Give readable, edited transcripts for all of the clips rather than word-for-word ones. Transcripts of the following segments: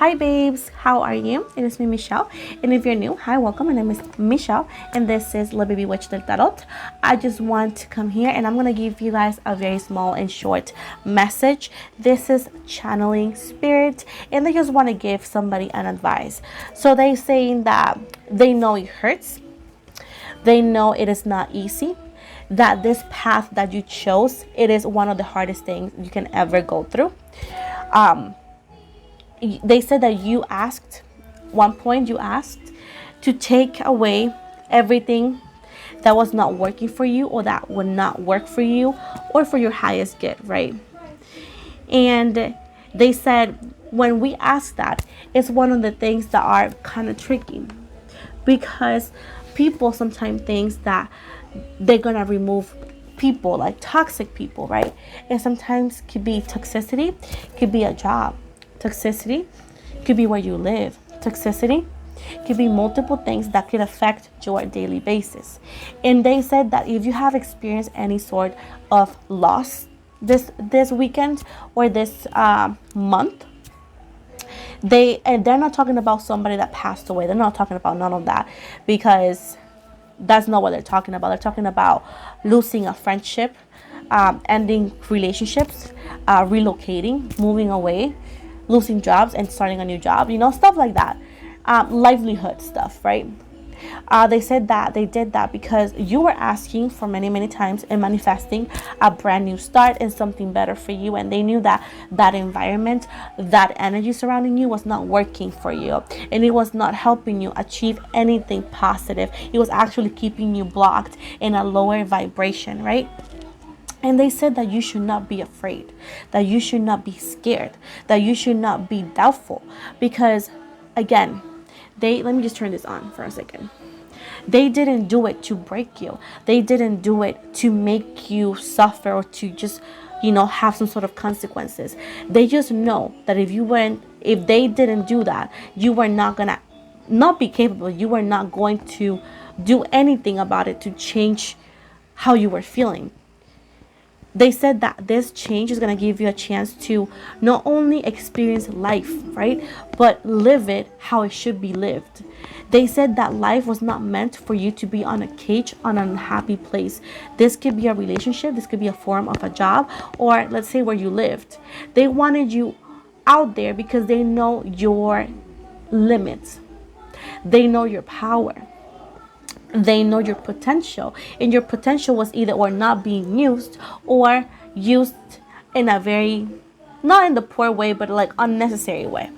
Hi babes, how are you? It is me, Michelle, and if you're new, hi, welcome. My name is Michelle, and this is La Baby Witch del Tarot. I just want to come here and I'm going to give you guys a very small and short message. This is channeling spirit, and they just want to give somebody an advice. So they saying that they know it hurts, they know it is not easy, that this path that you chose, it is one of the hardest things you can ever go through. They said that you asked, one point you asked to take away everything that was not working for you or that would not work for you or for your highest good, right? And they said when we ask that, it's one of the things that are kind of tricky, because people sometimes think that they're gonna remove people, like toxic people, right? And sometimes could be toxicity, could be a job. Toxicity could be where you live. Toxicity could be multiple things that could affect your daily basis. And they said that if you have experienced any sort of loss this weekend or this month, they're not talking about somebody that passed away. They're not talking about none of that, because that's not what they're talking about. They're talking about losing a friendship, ending relationships, relocating, moving away, losing jobs and starting a new job, stuff like that. Livelihood stuff, right? They said that they did that because you were asking for many times and manifesting a brand new start and something better for you, and they knew that that environment, that energy surrounding you was not working for you, and it was not helping you achieve anything positive. It was actually keeping you blocked in a lower vibration, right? And they said that you should not be afraid, that you should not be scared, that you should not be doubtful, because again, let me just turn this on for a second. They didn't do it to break you. They didn't do it to make you suffer or to just, have some sort of consequences. They just know that if they didn't do that, you were not gonna not be capable. You were not going to do anything about it to change how you were feeling. They said that this change is going to give you a chance to not only experience life, right, but live it how it should be lived. They said that life was not meant for you to be on a cage, on an unhappy place. This could be a relationship, this could be a form of a job, or let's say where you lived. They wanted you out there because they know your limits. They know your power. They know your potential, and your potential was either or not being used or used in a very, not in the poor way, but like unnecessary way.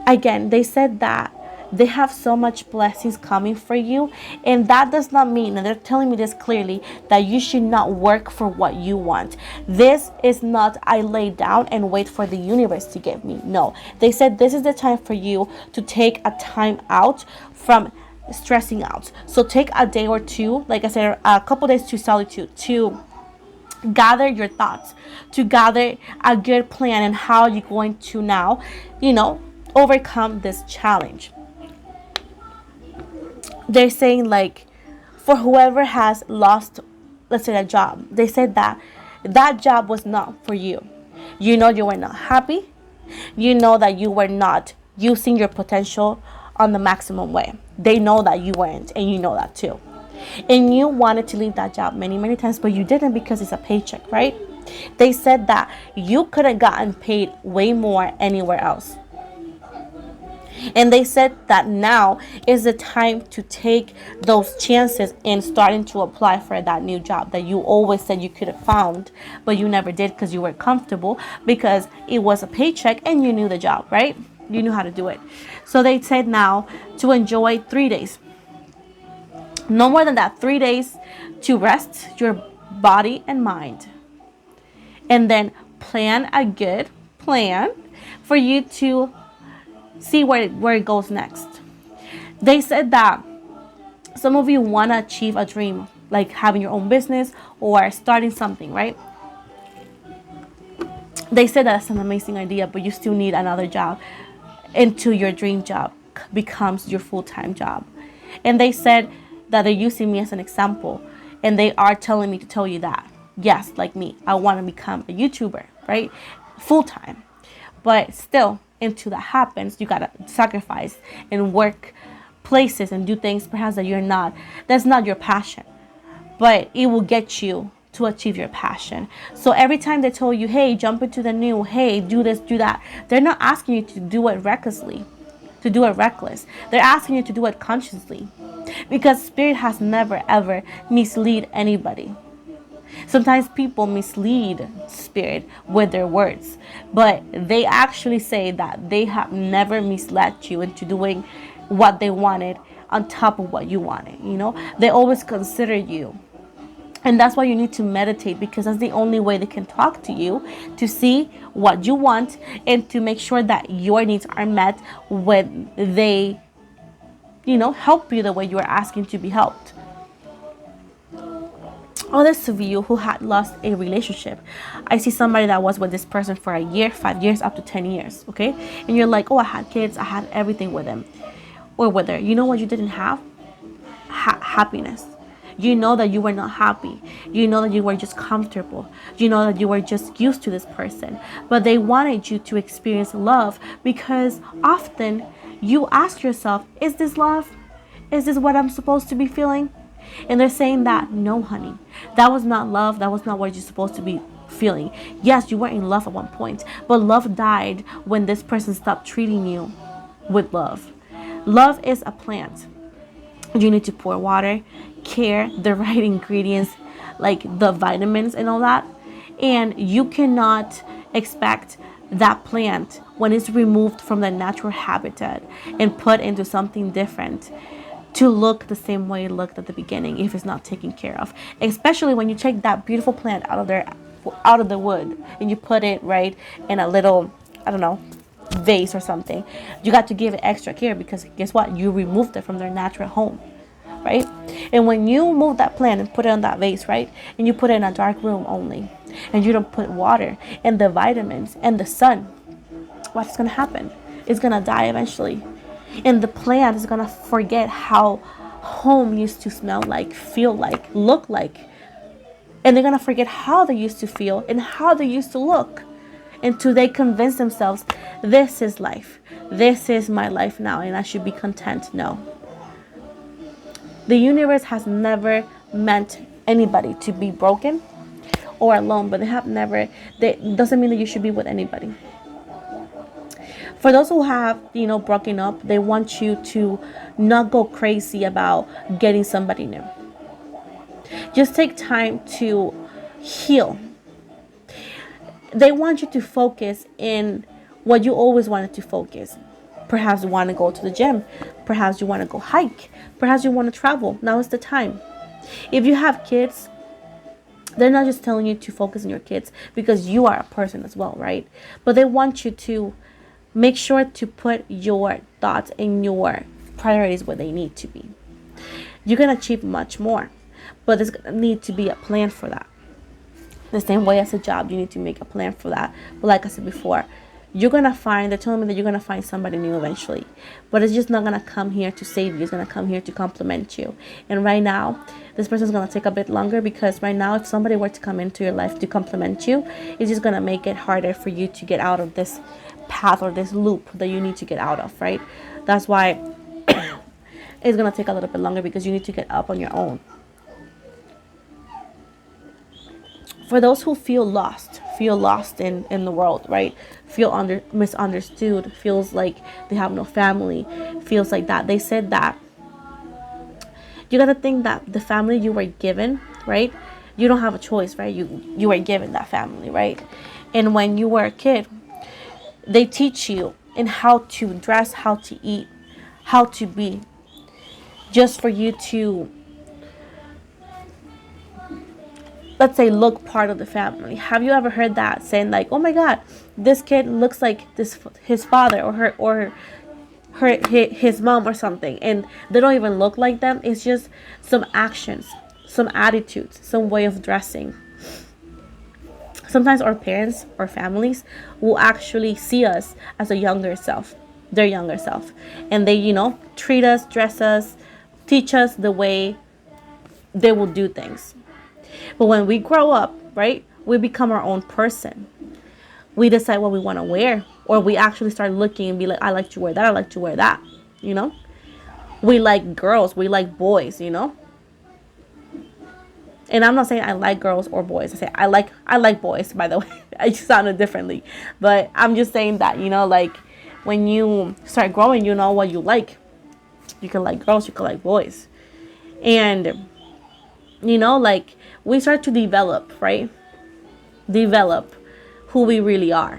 Again, they said that they have so much blessings coming for you, and that does not mean, and they're telling me this clearly, that you should not work for what you want. This is not I lay down and wait for the universe to give me. No, they said this is the time for you to take a time out from stressing out. So take a day or two, like I said, a couple days to solitude, to gather your thoughts, to gather a good plan and how you're going to now, overcome this challenge. They're saying, like, for whoever has lost, let's say, a job, they said that that job was not for you. You were not happy. That you were not using your potential on the maximum way. They know that you weren't, and you know that too. And you wanted to leave that job many times, but you didn't because it's a paycheck, right? They said that you could have gotten paid way more anywhere else. And they said that now is the time to take those chances and starting to apply for that new job that you always said you could have found, but you never did because you were comfortable, because it was a paycheck and you knew the job, right? You knew how to do it. So they said now to enjoy 3 days. No more than that, 3 days to rest your body and mind. And then plan a good plan for you to see where it goes next. They said that some of you want to achieve a dream, like having your own business or starting something, right? They said that's an amazing idea, but you still need another job until your dream job becomes your full-time job. And they said that they're using me as an example, and they are telling me to tell you that, yes, like me, I want to become a YouTuber, right? Full-time. But still, until that happens, you gotta sacrifice and work places and do things perhaps that's not your passion, but it will get you to achieve your passion. So every time they tell you, hey, jump into the new, hey, do this, do that, they're not asking you to do it recklessly, to do it reckless. They're asking you to do it consciously, because spirit has never ever mislead anybody. Sometimes people mislead spirit with their words, but they actually say that they have never misled you into doing what they wanted on top of what you wanted. They always consider you. And that's why you need to meditate, because that's the only way they can talk to you, to see what you want and to make sure that your needs are met when they, help you the way you are asking to be helped. Others of you who had lost a relationship, I see somebody that was with this person for a year, 5 years, up to 10 years, okay? And you're like, oh, I had kids, I had everything with him or with her. You know what you didn't have? Happiness. You know that you were not happy. You know that you were just comfortable. You know that you were just used to this person. But they wanted you to experience love, because often you ask yourself, is this love? Is this what I'm supposed to be feeling? And they're saying that, no, honey, that was not love. That was not what you're supposed to be feeling. Yes, you were in love at one point, but love died when this person stopped treating you with love. Love is a plant. You need to pour water, care, the right ingredients, like the vitamins and all that. And you cannot expect that plant, when it's removed from the natural habitat and put into something different, to look the same way it looked at the beginning if it's not taken care of. Especially when you take that beautiful plant out of the wood and you put it right in a little, I don't know, vase or something. You got to give it extra care, because guess what? You removed it from their natural home, right? And when you move that plant and put it on that vase, right, and you put it in a dark room only, and you don't put water and the vitamins and the sun, what's going to happen? It's going to die eventually. And the plant is going to forget how home used to smell like, feel like, look like. And they're going to forget how they used to feel and how they used to look, until they convince themselves, this is life. This is my life now, and I should be content. No. The universe has never meant anybody to be broken or alone, but doesn't mean that you should be with anybody. For those who have, broken up, they want you to not go crazy about getting somebody new. Just take time to heal. They want you to focus in what you always wanted to focus. Perhaps you want to go to the gym. Perhaps you want to go hike. Perhaps you want to travel. Now is the time. If you have kids, they're not just telling you to focus on your kids, because you are a person as well, right? But they want you to make sure to put your thoughts and your priorities where they need to be. You can achieve much more, but there's going to need to be a plan for that. The same way as a job, you need to make a plan for that. But like I said before, they're telling me that you're going to find somebody new eventually. But it's just not going to come here to save you. It's going to come here to compliment you. And right now, this person's going to take a bit longer, because right now, if somebody were to come into your life to compliment you, it's just going to make it harder for you to get out of this path or this loop that you need to get out of, right? That's why it's going to take a little bit longer, because you need to get up on your own. For those who feel lost in the world, right? Feel misunderstood, feels like they have no family, feels like that. They said that you got to think that the family you were given, right? You don't have a choice, right? You were given that family, right? And when you were a kid, they teach you in how to dress, how to eat, how to be, just for you to, let's say, look part of the family. Have you ever heard that saying, like, oh my God, this kid looks like his father or his mom or something, and they don't even look like them. It's just some actions, some attitudes, some way of dressing. Sometimes our parents or families will actually see us as their younger self, and they, treat us, dress us, teach us the way they will do things. But when we grow up, right, we become our own person. We decide what we want to wear. Or we actually start looking and be like, I like to wear that, I like to wear that, you know? We like girls, we like boys, you know? And I'm not saying I like girls or boys. I say I like boys, by the way. I just sounded differently. But I'm just saying that, you know, like when you start growing, you know what you like. You can like girls, you can like boys. And you know, like we start to develop, right? Develop who we really are.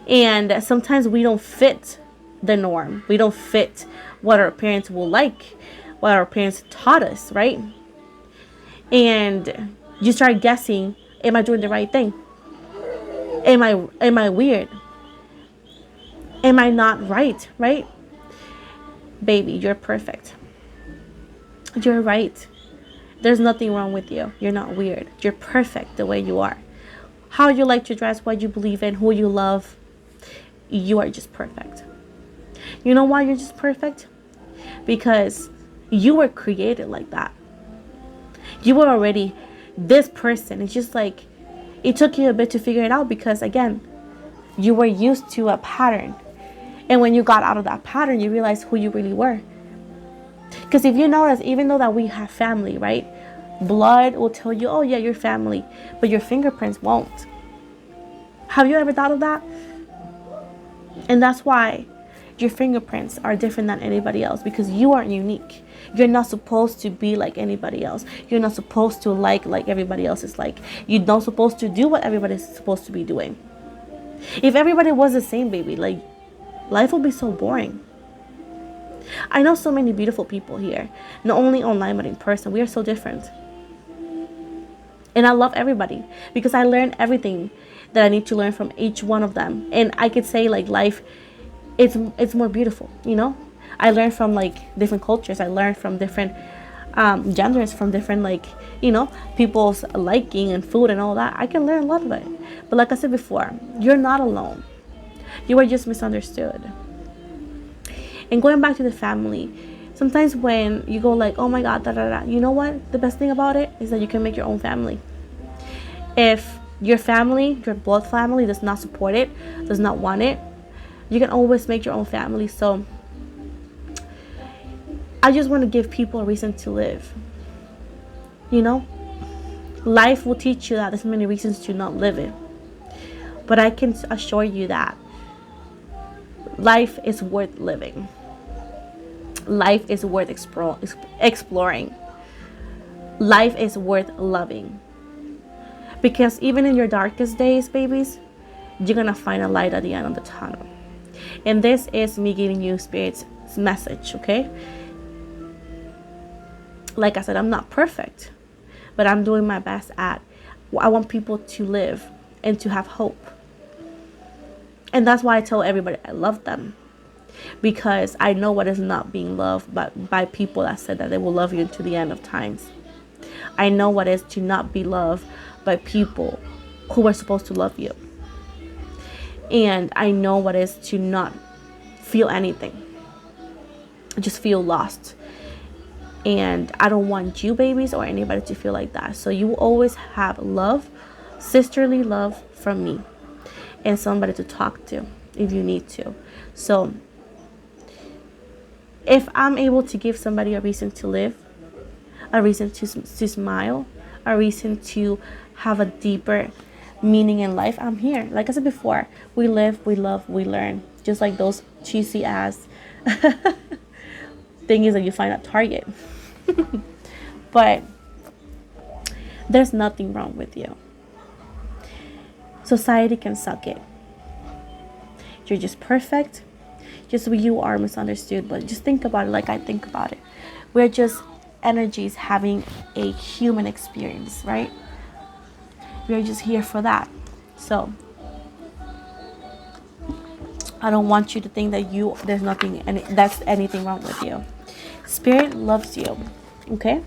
And sometimes we don't fit the norm. We don't fit what our parents will like, what our parents taught us, right? And you start guessing, am I doing the right thing? Am I weird? Am I not right? Right? Baby, you're perfect. You're right. There's nothing wrong with you. You're not weird. You're perfect the way you are. How you like to dress, what you believe in, who you love, you are just perfect. You know why you're just perfect? Because you were created like that. You were already this person. It's just like it took you a bit to figure it out because, again, you were used to a pattern. And when you got out of that pattern, you realized who you really were. Because if you notice, even though that we have family, right? Blood will tell you, oh yeah, you're family. But your fingerprints won't. Have you ever thought of that? And that's why your fingerprints are different than anybody else, because you aren't unique. You're not supposed to be like anybody else. You're not supposed to like everybody else is like. You're not supposed to do what everybody's supposed to be doing. If everybody was the same, baby, like life would be so boring. I know so many beautiful people here, not only online but in person. We are so different. And I love everybody because I learned everything that I need to learn from each one of them. And I could say like life, it's more beautiful, you know? I learned from like different cultures. I learned from different genders, from different like, you know, people's liking and food and all that. I can learn a lot of it. But like I said before, you're not alone. You are just misunderstood. And going back to the family, sometimes when you go like, oh my God, da da da, you know what? The best thing about it is that you can make your own family. If your family, your blood family, does not support it, does not want it, you can always make your own family. So I just want to give people a reason to live. You know, life will teach you that there's many reasons to not live it. But I can assure you that life is worth living. Life is worth exploring. Life is worth loving. Because even in your darkest days, babies, you're going to find a light at the end of the tunnel. And this is me giving you Spirit's message, okay? Like I said, I'm not perfect, but I'm doing my best at. I want people to live and to have hope. And that's why I tell everybody I love them. Because I know what is not being loved by people that said that they will love you until the end of times. I know what is to not be loved by people who are supposed to love you. And I know what is to not feel anything. Just feel lost. And I don't want you babies or anybody to feel like that. So you will always have love, sisterly love from me. And somebody to talk to if you need to. So if I'm able to give somebody a reason to live, a reason to smile, a reason to have a deeper meaning in life, I'm here. Like I said before, we live, we love, we learn. Just like those cheesy ass things that you find at Target. But there's nothing wrong with you. Society can suck it. You're just perfect. Just you are misunderstood. But just think about it like I think about it. We're just energies having a human experience, right? We're just here for that. So I don't want you to think that there's nothing and that's anything wrong with you. Spirit loves you. Okay?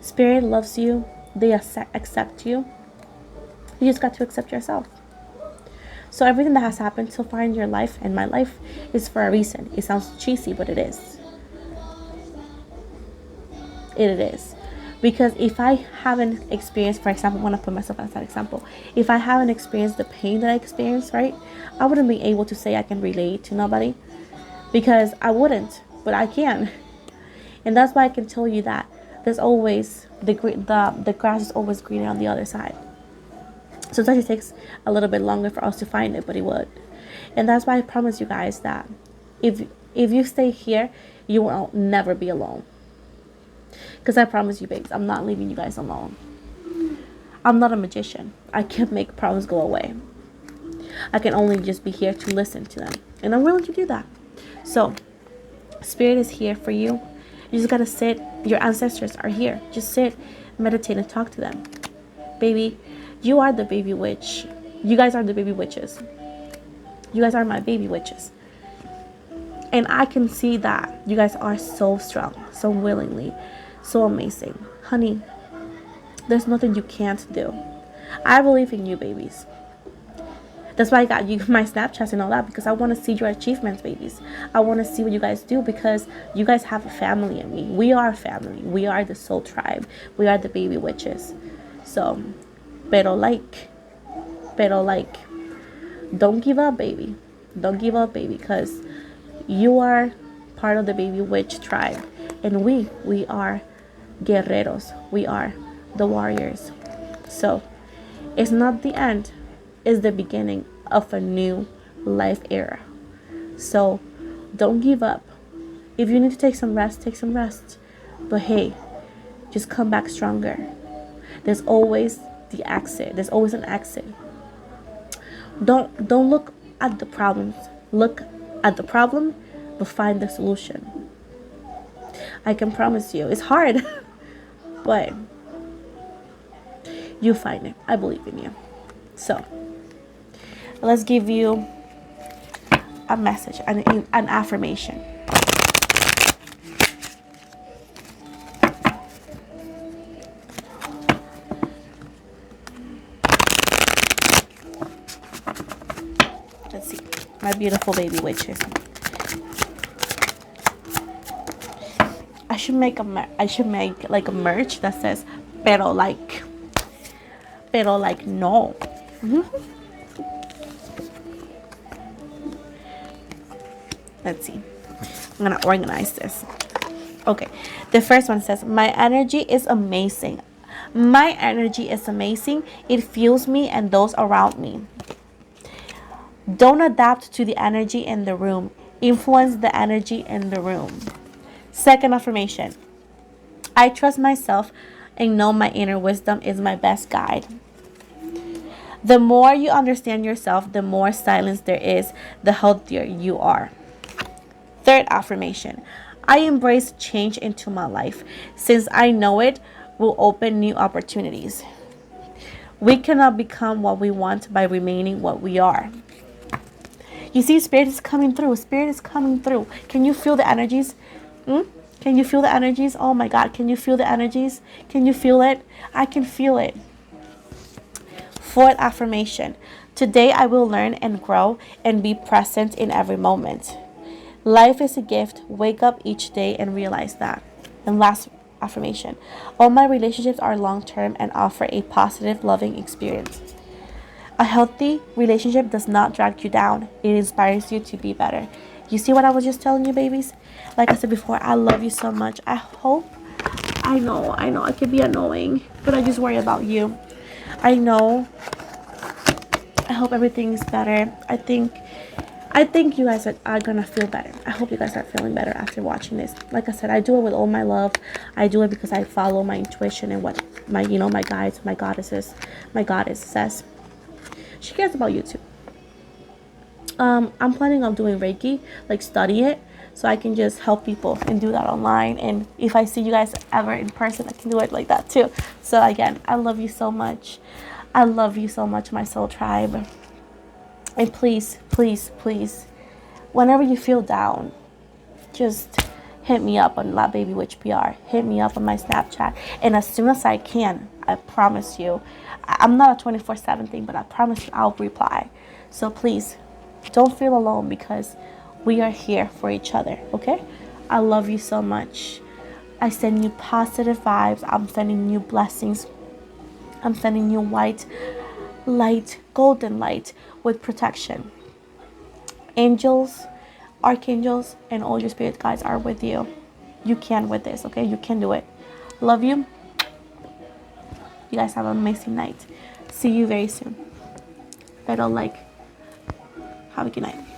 Spirit loves you. They accept you. You just got to accept yourself. So everything that has happened so far in your life and my life is for a reason. It sounds cheesy, but it is. It is. Because if I haven't experienced, for example, when I put myself as that example, if I haven't experienced the pain that I experienced, right, I wouldn't be able to say I can relate to nobody, because I wouldn't, but I can. And that's why I can tell you that there's always the grass is always greener on the other side. Sometimes it takes a little bit longer for us to find it, but it would. And that's why I promise you guys that if you stay here, you will never be alone. Because I promise you, babes, I'm not leaving you guys alone. I'm not a magician. I can't make problems go away. I can only just be here to listen to them. And I'm willing to do that. So, Spirit is here for you. You just gotta sit. Your ancestors are here. Just sit, meditate, and talk to them. Baby, you are the baby witch. You guys are the baby witches. You guys are my baby witches. And I can see that you guys are so strong, so willingly, so amazing. Honey, there's nothing you can't do. I believe in you, babies. That's why I got you my Snapchats and all that, because I want to see your achievements, babies. I want to see what you guys do, because you guys have a family in me. We are a family. We are the soul tribe. We are the baby witches. So, pero like, don't give up, baby. Don't give up, baby, because you are part of the baby witch tribe. And we are guerreros. We are the warriors. So, it's not the end. It's the beginning of a new life era. So, don't give up. If you need to take some rest, take some rest. But hey, just come back stronger. There's always the exit. There's always an exit. Don't look at the problems. Look at the problem, but find the solution. I can promise you, it's hard, but you find it. I believe in you. So, let's give you a message, an affirmation. Let's see, my beautiful baby witches. I should make like a merch that says pero like no. Let's see, I'm gonna organize this. Okay, the first one says, my energy is amazing. My energy is amazing. It fuels me and those around me. Don't adapt to the energy in the room. Influence the energy in the room. Second affirmation. I trust myself and know my inner wisdom is my best guide. The more you understand yourself, the more silence there is, the healthier you are. Third affirmation. I embrace change into my life. Since I know it will open new opportunities. We cannot become what we want by remaining what we are. You see, Spirit is coming through. Spirit is coming through. Can you feel the energies? Can you feel the energies? Oh my God, can you feel the energies? Can you feel it? I can feel it. Fourth affirmation. Today I will learn and grow and be present in every moment. Life is a gift. Wake up each day and realize that. And last affirmation. All my relationships are long-term and offer a positive, loving experience. A healthy relationship does not drag you down. It inspires you to be better. You see what I was just telling you, babies? Like I said before, I love you so much. I know, I can be annoying, but I just worry about you. I know. I hope everything's better. I think you guys are gonna feel better. I hope you guys are feeling better after watching this. Like I said, I do it with all my love. I do it because I follow my intuition and what my guides, my goddess says. She cares about you too. I'm planning on doing Reiki, like study it, so I can just help people and do that online. And if I see you guys ever in person, I can do it like that too. So again, I love you so much. I love you so much, my soul tribe. And please, please, please, whenever you feel down, just hit me up on La Baby Witch PR. Hit me up on my Snapchat. And as soon as I can, I promise you, I'm not a 24/7 thing, but I promise you I'll reply. So please, don't feel alone, because we are here for each other, okay? I love you so much. I send you positive vibes. I'm sending you blessings. I'm sending you white light, golden light with protection. Angels, archangels, and all your spirit guides are with you. You can with this, okay? You can do it. Love you. You guys have an amazing night. See you very soon. If I don't like, have a good night.